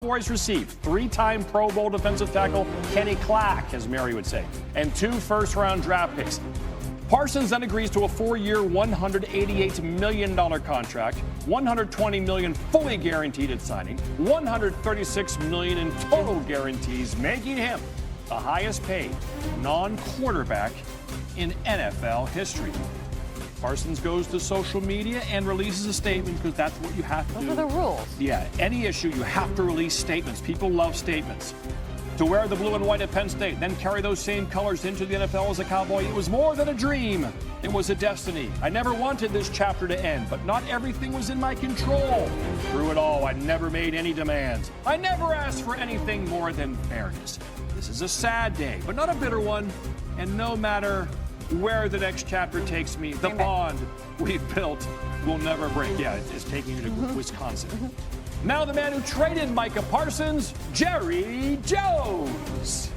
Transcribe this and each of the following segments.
Cowboys received three-time Pro Bowl defensive tackle Kenny Clark, as Mary would say, and 2 first-round draft picks. Parsons then agrees to a 4-year, $188 million contract, $120 million fully guaranteed at signing, $136 million in total guarantees, making him the highest-paid non-quarterback in NFL history. Parsons goes to social media and releases a statement because that's what you have to do. Those are the rules. Yeah, any issue, you have to release statements. People love statements. To wear the blue and white at Penn State, then carry those same colors into the NFL as a Cowboy, it was more than a dream. It was a destiny. I never wanted this chapter to end, but not everything was in my control. Through it all, I never made any demands. I never asked for anything more than fairness. This is a sad day, but not a bitter one. And no matter where the next chapter takes me, the bond we've built will never break. Yeah, it's taking you to Wisconsin. Now the man who traded Micah Parsons, Jerry Jones.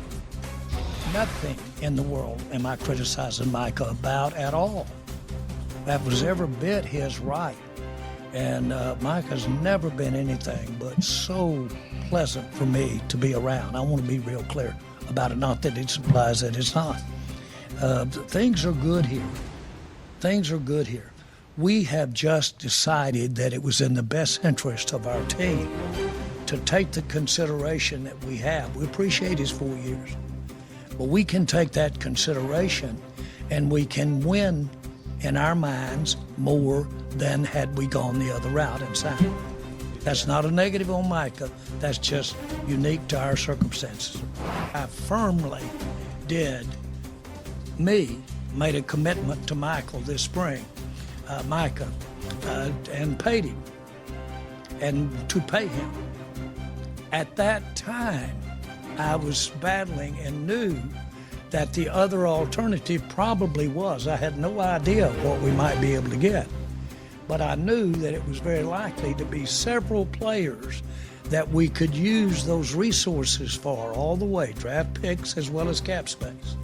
Nothing in the world am I criticizing Micah about at all. That was every bit his right. And Micah's never been anything but so pleasant for me to be around. I want to be real clear about it, not that it implies that it's not. Things are good here. Things are good here. We have just decided that it was in the best interest of our team to take the consideration that we have. We appreciate his 4 years, but we can take that consideration and we can win in our minds more than had we gone the other route and signed. That's not a negative on Micah. That's just unique to our circumstances. I firmly made a commitment to Micah this spring, and paid him, and to pay him. At that time, I was battling and knew that the other alternative probably was. I had no idea what we might be able to get, but I knew that it was very likely to be several players that we could use those resources for all the way, draft picks as well as cap space.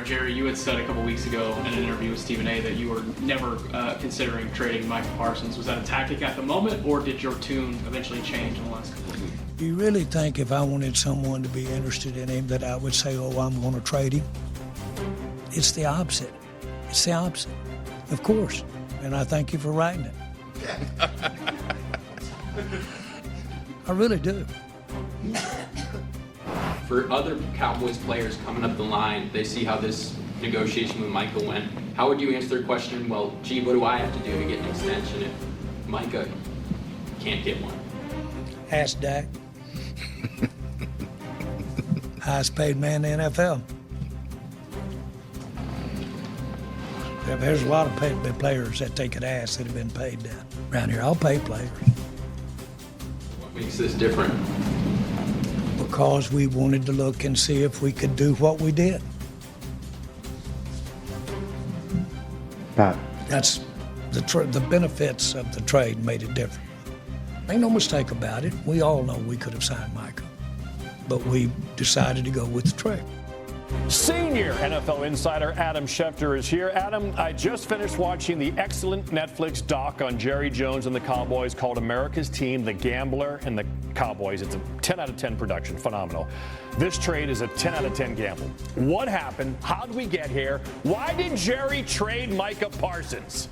Jerry, you had said a couple weeks ago in an interview with Stephen A. that you were never considering trading Micah Parsons. Was that a tactic at the moment, or did your tune eventually change in the last couple of weeks? Do you really think if I wanted someone to be interested in him that I would say, oh, I'm going to trade him? It's the opposite. It's the opposite, of course. And I thank you for writing it. I really do. For other Cowboys players coming up the line, they see how this negotiation with Micah went. How would you answer their question, well, gee, what do I have to do to get an extension if Micah can't get one? Ask Dak. Highest paid man in the NFL. There's a lot of paid players that they could ask that have been paid down around here. I'll pay players. What makes this different? Because we wanted to look and see if we could do what we did. That's the benefits of the trade made it different. Ain't no mistake about it. We all know we could have signed Micah, but we decided to go with the trade. Senior NFL insider Adam Schefter is here. Adam, I just finished watching the excellent Netflix doc on Jerry Jones and the Cowboys called America's Team, The Gambler and the Cowboys. It's a 10 out of 10 production. Phenomenal. This trade is a 10 out of 10 gamble. What happened? How did we get here? Why did Jerry trade Micah Parsons?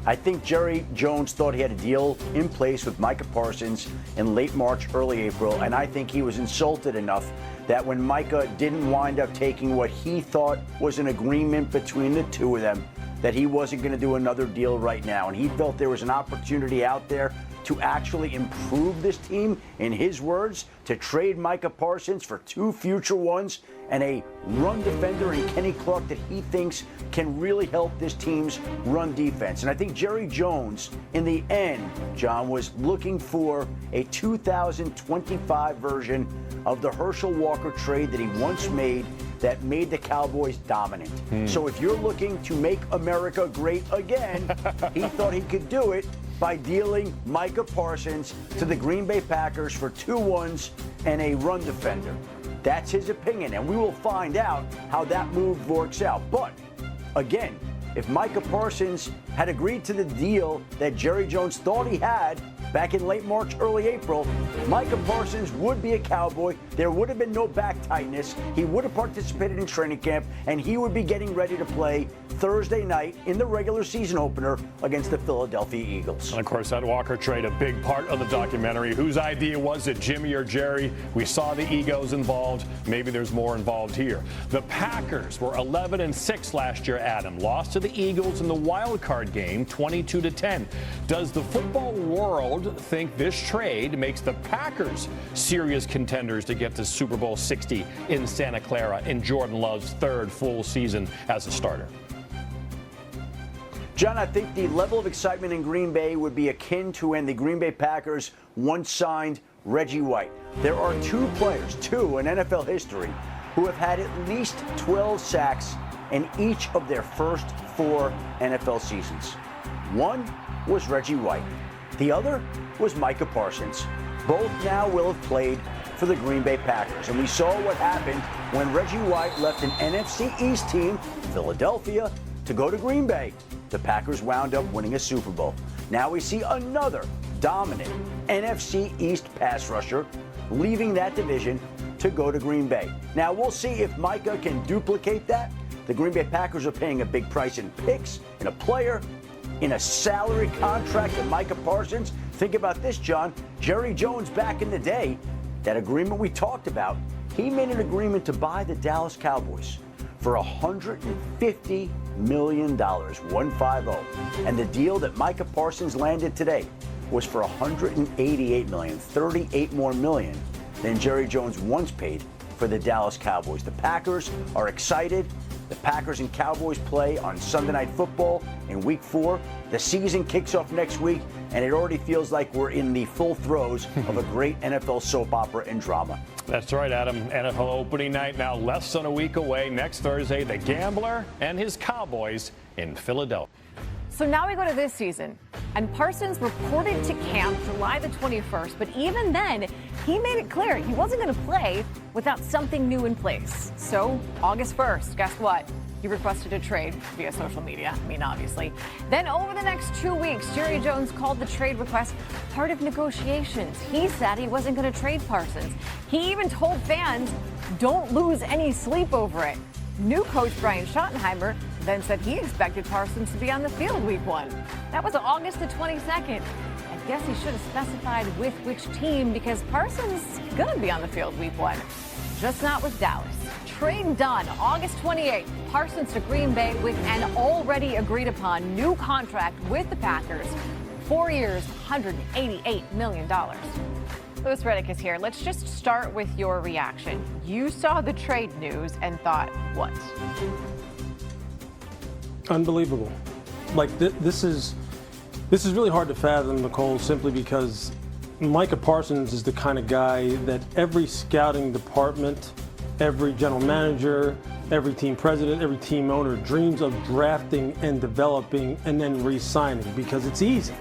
I think Jerry Jones thought he had a deal in place with Micah Parsons in late March, early April, and I think he was insulted enough that when Micah didn't wind up taking what he thought was an agreement between the two of them, that he wasn't going to do another deal right now. And he felt there was an opportunity out there to actually improve this team, in his words, to trade Micah Parsons for 2 future ones and a run defender in Kenny Clark that he thinks can really help this team's run defense. And I think Jerry Jones, in the end, John, was looking for a 2025 version of the Herschel Walker trade that he once made that made the Cowboys dominant. So if you're looking to make America great again, he thought he could do it by dealing Micah Parsons to the Green Bay Packers for 2 ones and a run defender. That's his opinion, and we will find out how that move works out. But, again, if Micah Parsons had agreed to the deal that Jerry Jones thought he had back in late March, early April, Micah Parsons would be a Cowboy. There would have been no back tightness. He would have participated in training camp, and he would be getting ready to play Thursday night in the regular season opener against the Philadelphia Eagles. And of course, that Walker trade, a big part of the documentary. Whose idea was it, Jimmy or Jerry? We saw the egos involved. Maybe there's more involved here. The Packers were 11-6 last year, Adam. Lost to the Eagles in the wild card game, 22-10. Does the football world think this trade makes the Packers serious contenders to get to Super Bowl 60 in Santa Clara in Jordan Love's third full season as a starter? John, I think the level of excitement in Green Bay would be akin to when the Green Bay Packers once signed Reggie White. There are two players, in NFL history, who have had at least 12 sacks in each of their first 4 NFL seasons. One was Reggie White. The other was Micah Parsons. Both now will have played for the Green Bay Packers. And we saw what happened when Reggie White left an NFC East team, Philadelphia, to go to Green Bay. The Packers wound up winning a Super Bowl. Now we see another dominant NFC East pass rusher leaving that division to go to Green Bay. Now we'll see if Micah can duplicate that. The Green Bay Packers are paying a big price in picks, in a player, in a salary contract to Micah Parsons. Think about this, John. Jerry Jones back in the day, that agreement we talked about, he made an agreement to buy the Dallas Cowboys for $150 million, 150. And the deal that Micah Parsons landed today was for $188 million, 38 more million than Jerry Jones once paid for the Dallas Cowboys. The Packers are excited. The Packers and Cowboys play on Sunday Night Football in Week 4. The season kicks off next week, and it already feels like we're in the full throes of a great NFL soap opera and drama. That's right, Adam. NFL opening night now less than a week away. Next Thursday, the Gambler and his Cowboys in Philadelphia. So now we go to this season, and Parsons reported to camp July the 21st, but even then, he made it clear he wasn't going to play without something new in place. So August 1st, guess what? He requested a trade via social media, obviously. Then over the next 2 weeks, Jerry Jones called the trade request part of negotiations. He said he wasn't going to trade Parsons. He even told fans, don't lose any sleep over it. New coach Brian Schottenheimer then said he expected Parsons to be on the field Week 1. That was August the 22nd. I guess he should have specified with which team, because Parsons is going to be on the field Week 1. Just not with Dallas. Trade done August 28th. Parsons to Green Bay with an already agreed upon new contract with the Packers. 4 years, $188 million. Louis Redick is here. Let's just start with your reaction. You saw the trade news and thought what? Unbelievable. Like this is really hard to fathom, Nicole, simply because Micah Parsons is the kind of guy that every scouting department, every general manager, every team president, every team owner dreams of drafting and developing and then re-signing, because it's easy.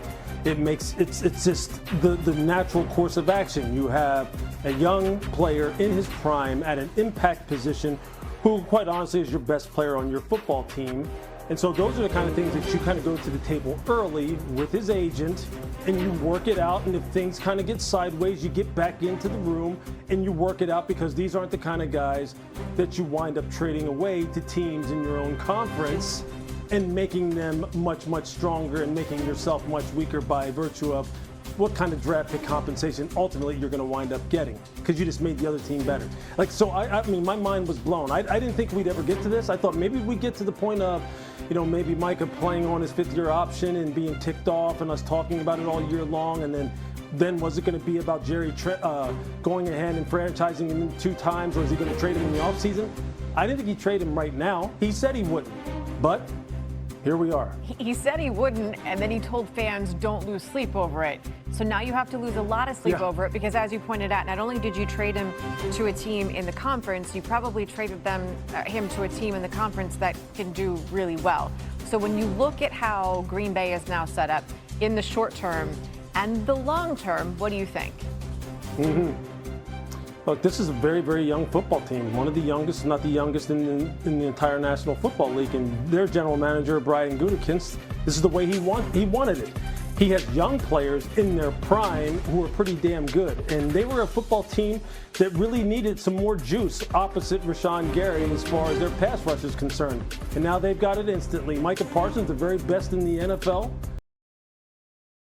It's just the natural course of action. You have a young player in his prime at an impact position who, quite honestly, is your best player on your football team. And so those are the kind of things that you kind of go to the table early with his agent, and you work it out. And if things kind of get sideways, you get back into the room and you work it out, because these aren't the kind of guys that you wind up trading away to teams in your own conference and making them much, much stronger and making yourself much weaker by virtue of what kind of draft pick compensation ultimately you're going to wind up getting, because you just made the other team better. So I mean, my mind was blown. I didn't think we'd ever get to this. I thought maybe we'd get to the point of, maybe Micah playing on his 5th-year option and being ticked off and us talking about it all year long, and then was it going to be about Jerry going ahead and franchising him 2 times, or is he going to trade him in the offseason? I didn't think he'd trade him right now. He said he wouldn't, but here we are. He said he wouldn't, and then he told fans, don't lose sleep over it. So now you have to lose a lot of sleep over it, because as you pointed out, not only did you trade him to a team in the conference, you probably traded him to a team in the conference that can do really well. So when you look at how Green Bay is now set up in the short term and the long term, what do you think? Look, this is a very, very young football team. One of the youngest, not the youngest in the entire National Football League. And their general manager, Brian Windhorst, this is the way he wanted it. He has young players in their prime who are pretty damn good. And they were a football team that really needed some more juice opposite Rashawn Gary as far as their pass rush is concerned. And now they've got it instantly. Micah Parsons, the very best in the NFL.